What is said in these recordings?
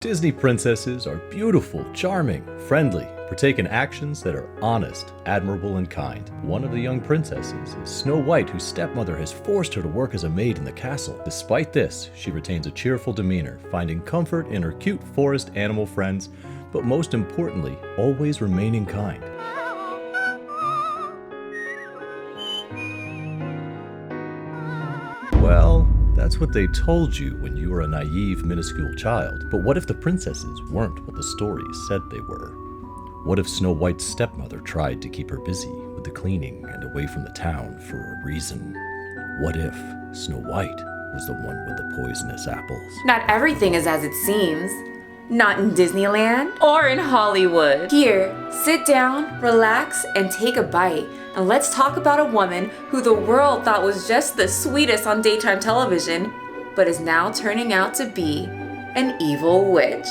Disney princesses are beautiful, charming, friendly, partake in actions that are honest, admirable, and kind. One of the young princesses is Snow White, whose stepmother has forced her to work as a maid in the castle. Despite this, she retains a cheerful demeanor, finding comfort in her cute forest animal friends, but most importantly, always remaining kind. Well, that's what they told you when you were a naive, minuscule child. But what if the princesses weren't what the stories said they were? What if Snow White's stepmother tried to keep her busy with the cleaning and away from the town for a reason? What if Snow White was the one with the poisonous apples? Not everything is as it seems. Not in Disneyland or in Hollywood. Here, sit down, relax, and take a bite. And let's talk about a woman who the world thought was just the sweetest on daytime television, but is now turning out to be an evil witch.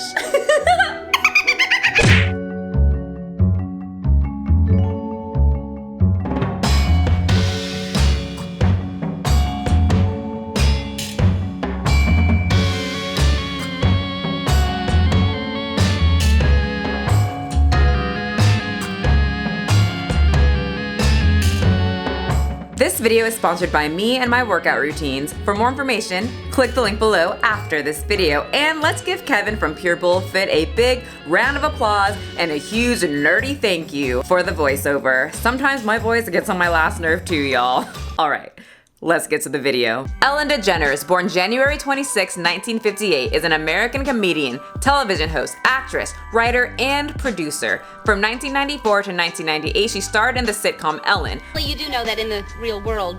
This video is sponsored by me and my workout routines. For more information, click the link below after this video. And let's give Kevin from Pure Bull Fit a big round of applause and a huge nerdy thank you for the voiceover. Sometimes my voice gets on my last nerve too, y'all. All right. Let's get to the video. Ellen DeGeneres, born January 26, 1958, is an American comedian, television host, actress, writer, and producer. From 1994 to 1998, she starred in the sitcom Ellen. Well, you do know that in the real world,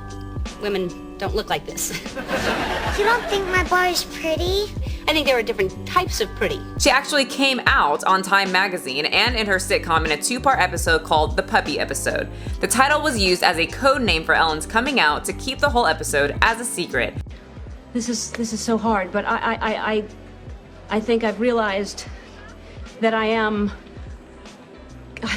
women don't look like this. You don't think my bar is pretty? I think there are different types of pretty. She actually came out on Time magazine and in her sitcom in a two-part episode called The Puppy Episode. The title was used as a code name for Ellen's coming out to keep the whole episode as a secret. This is so hard, but I think I've realized that I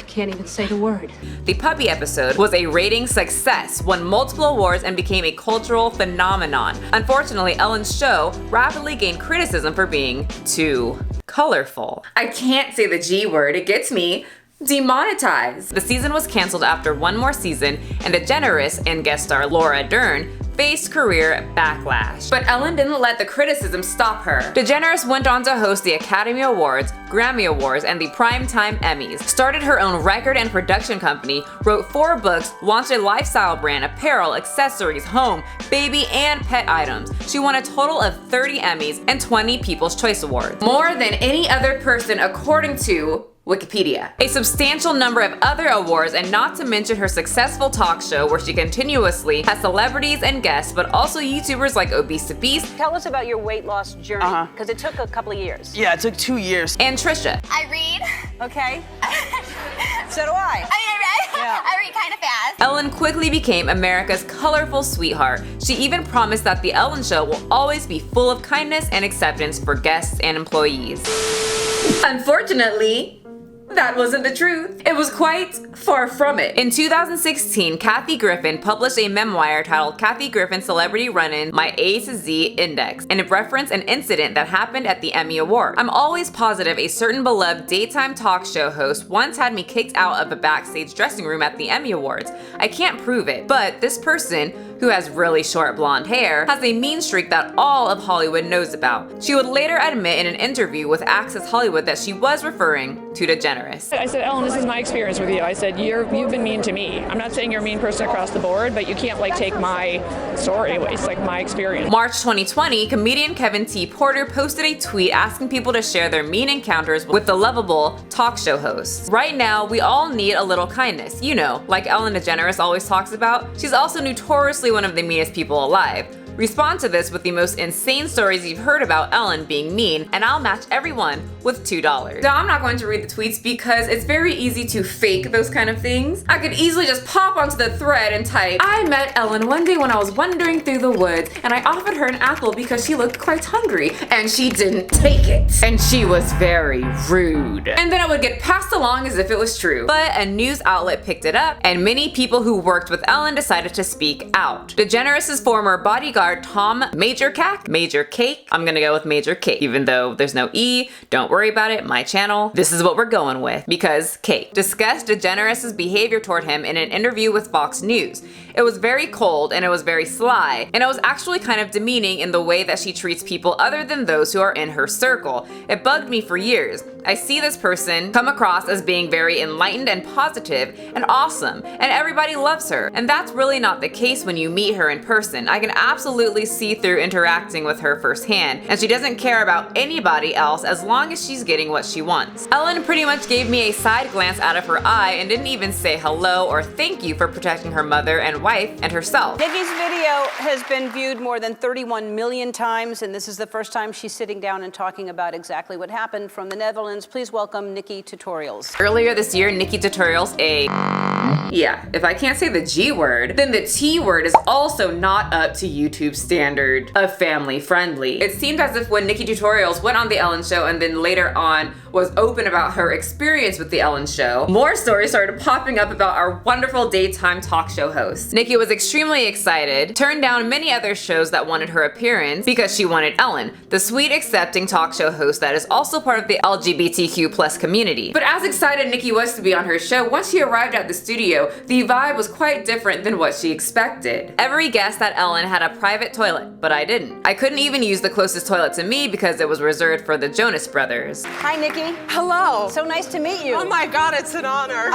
can't even say the word. The Puppy Episode was a ratings success, won multiple awards, and became a cultural phenomenon. Unfortunately, Ellen's show rapidly gained criticism for being too colorful. I can't say the G word, it gets me demonetized. The season was canceled after one more season, and DeGeneres and guest star Laura Dern faced career backlash. But Ellen didn't let the criticism stop her. DeGeneres went on to host the Academy Awards, Grammy Awards, and the Primetime Emmys, started her own record and production company, wrote 4 books, launched a lifestyle brand, apparel, accessories, home, baby, and pet items. She won a total of 30 Emmys and 20 People's Choice Awards. More than any other person according to Wikipedia. A substantial number of other awards, and not to mention her successful talk show where she continuously has celebrities and guests, but also YouTubers like Obese to Beast. Tell us about your weight loss journey, because it took a couple of years. Yeah, it took 2 years. And Trisha. I read. Okay. So do I. I read kind of fast. Ellen quickly became America's colorful sweetheart. She even promised that The Ellen Show will always be full of kindness and acceptance for guests and employees. Unfortunately, that wasn't the truth. It was quite far from it. In 2016, Kathy Griffin published a memoir titled Kathy Griffin Celebrity Run-In: My A to Z Index, and it referenced an incident that happened at the Emmy Award. I'm always positive a certain beloved daytime talk show host once had me kicked out of a backstage dressing room at the Emmy Awards. I can't prove it, but this person, who has really short blonde hair, has a mean streak that all of Hollywood knows about. She would later admit in an interview with Access Hollywood that she was referring to DeGeneres. I said, Ellen, this is my experience with you. I said, you've been mean to me. I'm not saying you're a mean person across the board, but you can't take my story away. It's my experience. March 2020, comedian Kevin T. Porter posted a tweet asking people to share their mean encounters with the lovable talk show host. Right now, we all need a little kindness. You know, like Ellen DeGeneres always talks about. She's also notoriously one of the meanest people alive. Respond to this with the most insane stories you've heard about Ellen being mean, and I'll match everyone with $2. Now, I'm not going to read the tweets because it's very easy to fake those kind of things. I could easily just pop onto the thread and type, I met Ellen one day when I was wandering through the woods, and I offered her an apple because she looked quite hungry, and she didn't take it. And she was very rude. And then it would get passed along as if it was true. But a news outlet picked it up, and many people who worked with Ellen decided to speak out. DeGeneres' former bodyguard star Tom Major Cake. I'm gonna go with Major Cake. Even though there's no E, don't worry about it, my channel. This is what we're going with, because Cake discussed DeGeneres' behavior toward him in an interview with Fox News. It was very cold and it was very sly, and it was actually kind of demeaning in the way that she treats people other than those who are in her circle. It bugged me for years. I see this person come across as being very enlightened and positive and awesome, and everybody loves her. And that's really not the case when you meet her in person. I can absolutely see through interacting with her firsthand, and she doesn't care about anybody else as long as she's getting what she wants. Ellen pretty much gave me a side glance out of her eye and didn't even say hello or thank you for protecting her mother and wife and herself. Nikki's video has been viewed more than 31 million times, and this is the first time she's sitting down and talking about exactly what happened. From the Netherlands, please welcome Nikki Tutorials. Earlier this year, Nikki Tutorials, yeah, if I can't say the G word, then the T word is also not up to YouTube's standard of family friendly. It seemed as if when Nikki Tutorials went on The Ellen Show and then later on was open about her experience with The Ellen Show, more stories started popping up about our wonderful daytime talk show host. Nikki was extremely excited, turned down many other shows that wanted her appearance because she wanted Ellen, the sweet, accepting talk show host that is also part of the LGBTQ+ community. But as excited Nikki was to be on her show, once she arrived at the studio, the vibe was quite different than what she expected. Every guest at Ellen had a private toilet, but I didn't. I couldn't even use the closest toilet to me because it was reserved for the Jonas Brothers. Hi, Nikki. Hello. So nice to meet you. Oh my God, it's an honor.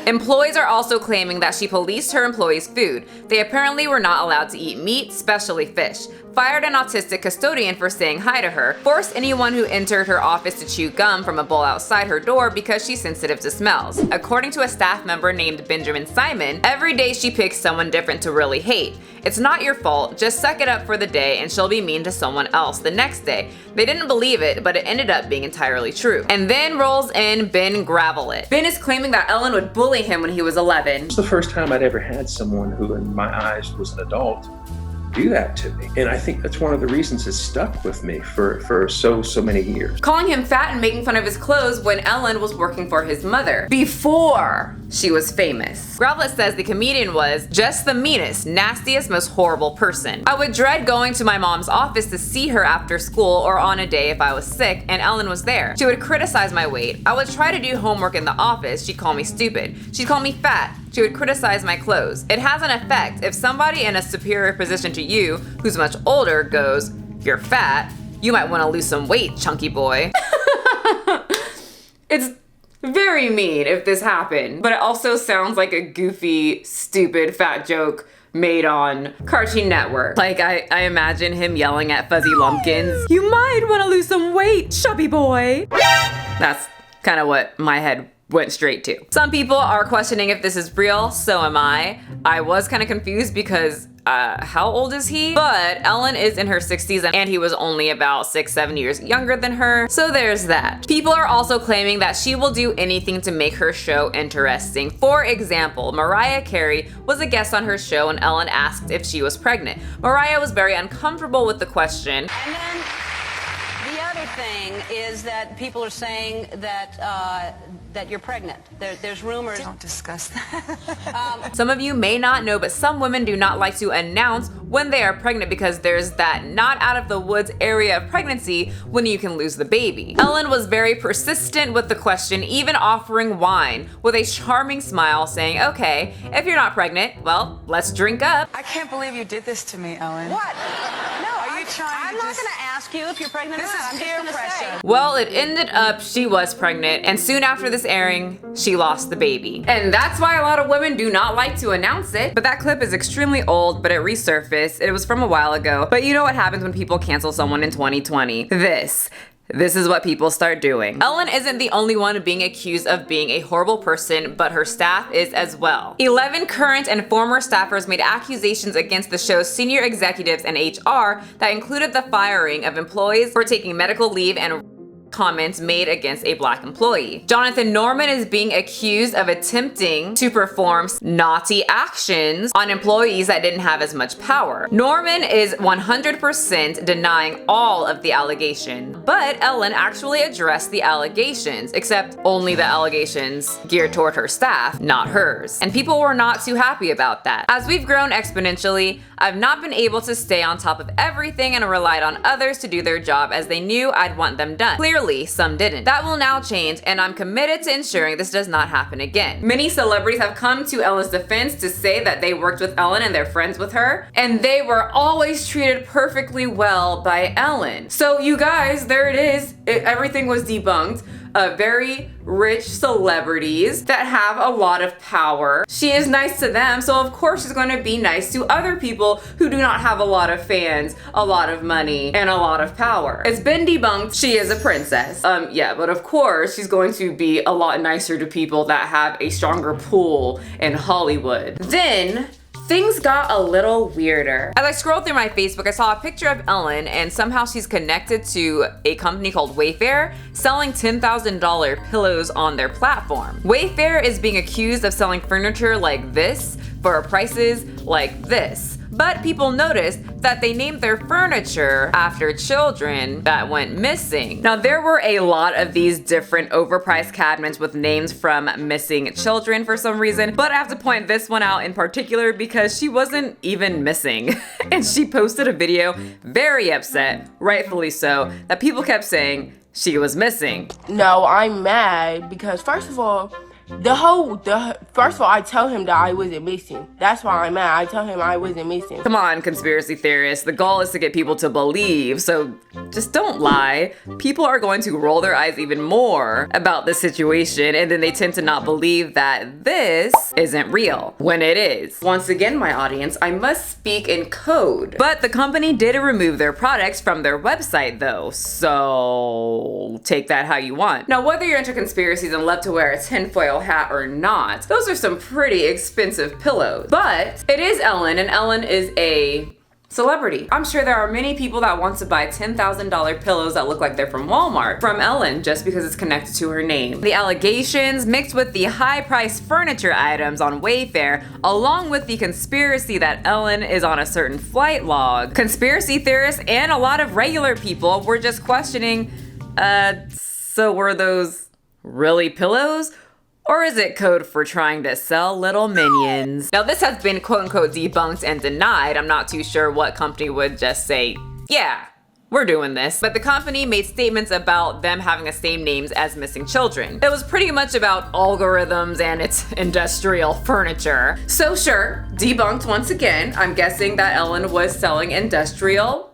Employees are also claiming that she policed her employees' food. They apparently were not allowed to eat meat, especially fish. Fired an autistic custodian for saying hi to her, forced anyone who entered her office to chew gum from a bowl outside her door because she's sensitive to smells. According to a staff member named Benjamin Simon, every day she picks someone different to really hate. It's not your fault, just suck it up for the day and she'll be mean to someone else the next day. They didn't believe it, but it ended up being entirely true. And then rolls in Ben Gravelet. Ben is claiming that Ellen would bully him when he was 11. It's the first time I'd ever had someone who in my eyes was an adult do that to me. And I think that's one of the reasons it's stuck with me for so many years. Calling him fat and making fun of his clothes when Ellen was working for his mother before she was famous. Gravelet says the comedian was just the meanest, nastiest, most horrible person. I would dread going to my mom's office to see her after school or on a day if I was sick and Ellen was there. She would criticize my weight. I would try to do homework in the office. She'd call me stupid. She'd call me fat. She would criticize my clothes. It has an effect. If somebody in a superior position to you, who's much older, goes, "You're fat," you might want to lose some weight, chunky boy. It's very mean if this happened, but it also sounds like a goofy, stupid, fat joke made on Cartoon Network. Like, I imagine him yelling at Fuzzy Lumpkins, "You might want to lose some weight, chubby boy." That's kind of what my head went straight to. Some people are questioning if this is real, so am I. I was kind of confused because how old is he? But Ellen is in her 60s and he was only about 6-7 years younger than her, so there's that. People are also claiming that she will do anything to make her show interesting. For example, Mariah Carey was a guest on her show and Ellen asked if she was pregnant. Mariah was very uncomfortable with the question. And then the other thing is that people are saying that that you're pregnant. There's rumors. Don't discuss that. Some of you may not know, but some women do not like to announce when they are pregnant because there's that not out of the woods area of pregnancy when you can lose the baby. Ellen was very persistent with the question, even offering wine with a charming smile saying, "Okay, if you're not pregnant, well, let's drink up." I can't believe you did this to me, Ellen. What? No, Are you trying I'm to not just- going to ask you if you're pregnant or This not. is I'm peer just going to say. pressure. Well, it ended up she was pregnant, and soon after this airing, she lost the baby. And that's why a lot of women do not like to announce it. But that clip is extremely old, but it resurfaced. It was from a while ago. But you know what happens when people cancel someone in 2020? This is what people start doing. Ellen isn't the only one being accused of being a horrible person, but her staff is as well. 11 current and former staffers made accusations against the show's senior executives and HR that included the firing of employees for taking medical leave and comments made against a black employee. Jonathan Norman is being accused of attempting to perform naughty actions on employees that didn't have as much power. Norman is 100% denying all of the allegations, but Ellen actually addressed the allegations, except only the allegations geared toward her staff, not hers. And people were not too happy about that. As we've grown exponentially, I've not been able to stay on top of everything and relied on others to do their job as they knew I'd want them done. Clearly, some didn't. That will now change, and I'm committed to ensuring this does not happen again. Many celebrities have come to Ellen's defense to say that they worked with Ellen and they're friends with her, and they were always treated perfectly well by Ellen. So you guys, there it is. Everything was debunked. Very rich celebrities that have a lot of power. She is nice to them, so of course she's going to be nice to other people who do not have a lot of fans, a lot of money, and a lot of power. It's been debunked. She is a princess. Yeah, but of course she's going to be a lot nicer to people that have a stronger pull in Hollywood. Then things got a little weirder. As I scrolled through my Facebook, I saw a picture of Ellen, and somehow she's connected to a company called Wayfair, selling $10,000 pillows on their platform. Wayfair is being accused of selling furniture like this for prices like this. But people noticed that they named their furniture after children that went missing. Now, there were a lot of these different overpriced cabinets with names from missing children for some reason, but I have to point this one out in particular because she wasn't even missing. And she posted a video very upset, rightfully so, that people kept saying she was missing. No, I'm mad because first of all, I tell him that I wasn't missing. That's why I'm mad. I tell him I wasn't missing. Come on, conspiracy theorists. The goal is to get people to believe, so just don't lie. People are going to roll their eyes even more about this situation, and then they tend to not believe that this isn't real, when it is. Once again, my audience, I must speak in code. But the company did remove their products from their website though, so take that how you want. Now, whether you're into conspiracies and love to wear a tinfoil hat or not, those are some pretty expensive pillows. But it is Ellen, and Ellen is a celebrity. I'm sure there are many people that want to buy $10,000 pillows that look like they're from Walmart from Ellen just because it's connected to her name. The allegations mixed with the high-priced furniture items on Wayfair, along with the conspiracy that Ellen is on a certain flight log, conspiracy theorists and a lot of regular people were just questioning, so were those really pillows? Or is it code for trying to sell little minions? Now, this has been quote unquote debunked and denied. I'm not too sure what company would just say, yeah, we're doing this. But the company made statements about them having the same names as missing children. It was pretty much about algorithms and its industrial furniture. So sure, debunked once again. I'm guessing that Ellen was selling industrial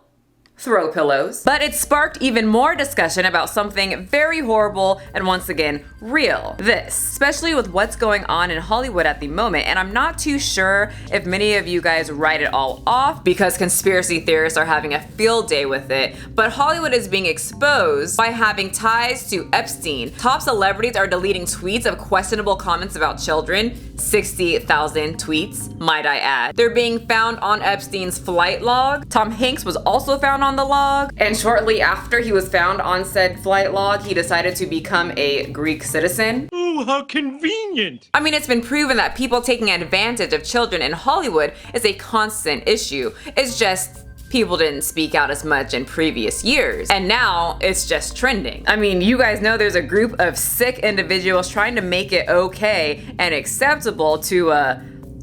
throw pillows. But it sparked even more discussion about something very horrible and once again, real. This, especially with what's going on in Hollywood at the moment. And I'm not too sure if many of you guys write it all off because conspiracy theorists are having a field day with it, but Hollywood is being exposed by having ties to Epstein. Top celebrities are deleting tweets of questionable comments about children. 60,000 tweets, might I add. They're being found on Epstein's flight log. Tom Hanks was also found on the log, and shortly after he was found on said flight log, he decided to become a Greek citizen. Oh, how convenient. I mean, it's been proven that people taking advantage of children in Hollywood is a constant issue. It's just people didn't speak out as much in previous years, and now it's just trending. I mean, you guys know there's a group of sick individuals trying to make it okay and acceptable to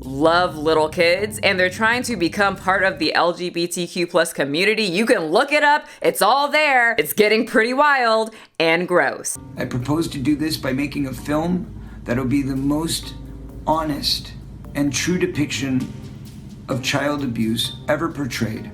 love little kids, and they're trying to become part of the LGBTQ plus community. You can look it up, it's all there. It's getting pretty wild and gross. I propose to do this by making a film that'll be the most honest and true depiction of child abuse ever portrayed,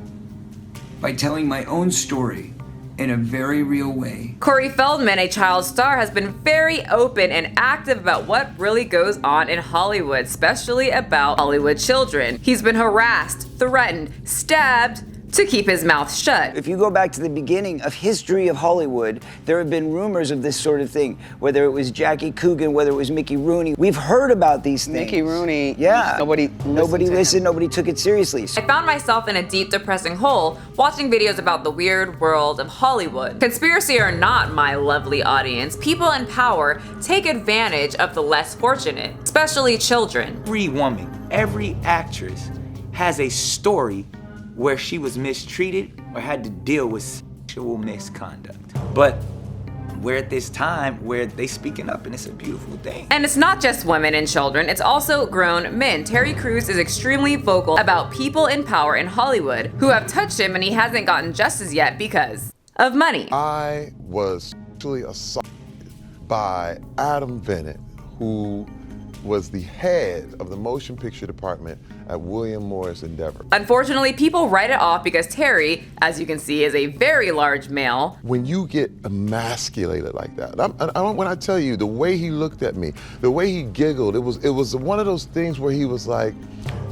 by telling my own story in a very real way. Corey Feldman, a child star, has been very open and active about what really goes on in Hollywood, especially about Hollywood children. He's been harassed, threatened, stabbed, to keep his mouth shut. If you go back to the beginning of history of Hollywood, there have been rumors of this sort of thing, whether it was Jackie Coogan, whether it was Mickey Rooney. We've heard about these things. Mickey Rooney. Yeah. Nobody listened, nobody took it seriously. I found myself in a deep, depressing hole watching videos about the weird world of Hollywood. Conspiracy or not, my lovely audience, people in power take advantage of the less fortunate, especially children. Every woman, every actress has a story where she was mistreated or had to deal with sexual misconduct. But we're at this time where they speaking up, and it's a beautiful thing. And it's not just women and children, it's also grown men. Terry Crews is extremely vocal about people in power in Hollywood who have touched him, and he hasn't gotten justice yet because of money. I was actually assaulted by Adam Bennett, who was the head of the motion picture department at William Morris Endeavor. Unfortunately, people write it off because Terry, as you can see, is a very large male. When you get emasculated like that, when I tell you, the way he looked at me, the way he giggled, it was one of those things where he was like,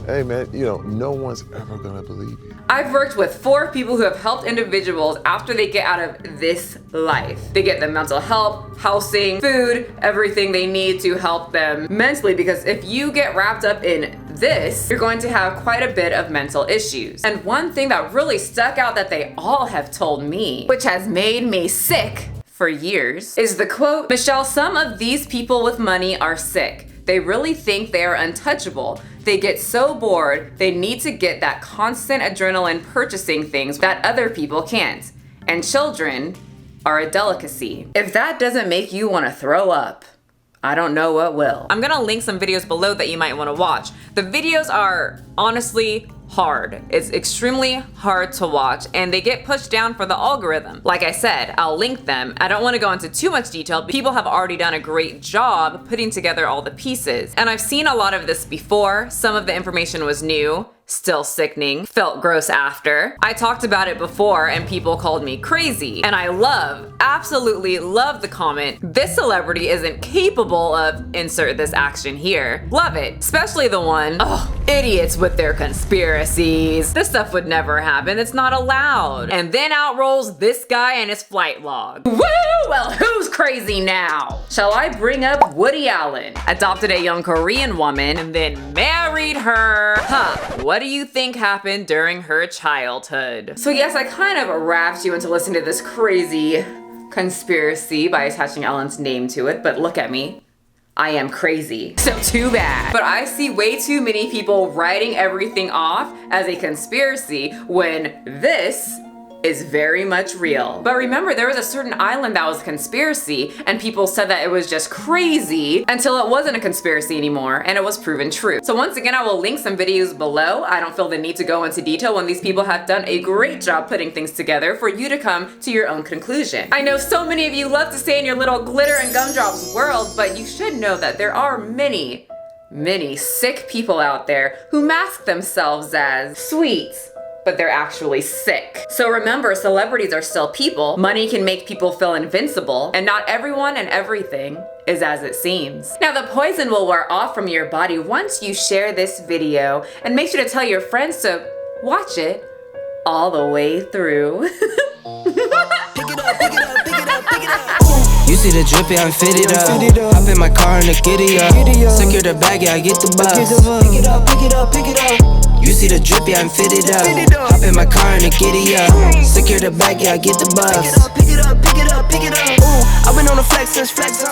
hey man, you know, no one's ever gonna believe you. I've worked with 4 people who have helped individuals after they get out of this life. They get them mental help, housing, food, everything they need to help them mentally, because if you get wrapped up in this, you're going to have quite a bit of mental issues. And one thing that really stuck out that they all have told me, which has made me sick for years, is the quote, "Michelle, some of these people with money are sick. They really think they are untouchable. They get so bored, they need to get that constant adrenaline purchasing things that other people can't. And children are a delicacy." If that doesn't make you want to throw up, I don't know what will. I'm gonna link some videos below that you might want to watch. The videos are honestly hard. It's extremely hard to watch, and they get pushed down for the algorithm. Like I said, I'll link them. I don't want to go into too much detail. People have already done a great job putting together all the pieces. And I've seen a lot of this before. Some of the information was new, still sickening, felt gross after. I talked about it before and people called me crazy. And I absolutely love the comment, "This celebrity isn't capable of insert this action here." Love it. Especially the one, "Oh, idiots with their conspiracies. This stuff would never happen. It's not allowed." And then out rolls this guy and his flight log. Woo! Well, who's crazy now? Shall I bring up Woody Allen? Adopted a young Korean woman and then married her. What do you think happened during her childhood? So yes, I kind of wrapped you into listening to this crazy conspiracy by attaching Ellen's name to it, but look at me. I am crazy. So too bad. But I see way too many people writing everything off as a conspiracy when this is very much real. But remember, there was a certain island that was a conspiracy, and people said that it was just crazy until it wasn't a conspiracy anymore, and it was proven true. So once again, I will link some videos below. I don't feel the need to go into detail when these people have done a great job putting things together for you to come to your own conclusion. I know so many of you love to stay in your little glitter and gumdrops world, but you should know that there are many sick people out there who mask themselves as sweet, but they're actually sick. So remember, celebrities are still people. Money can make people feel invincible, and not everyone and everything is as it seems. Now, the poison will wear off from your body once you share this video, and make sure to tell your friends to watch it all the way through. You see the drippy, I'm fitted up. Hop in my car and the giddy up. Secure the bag, yeah, I get the bus. Pick it up, pick it up, pick it up. You see the drippy, I'm fitted up. Hop in my car and the giddy up. Secure the bag, yeah, I get the bus. Pick it up, pick it up, pick it up, pick it up. I've been on the flex since flex.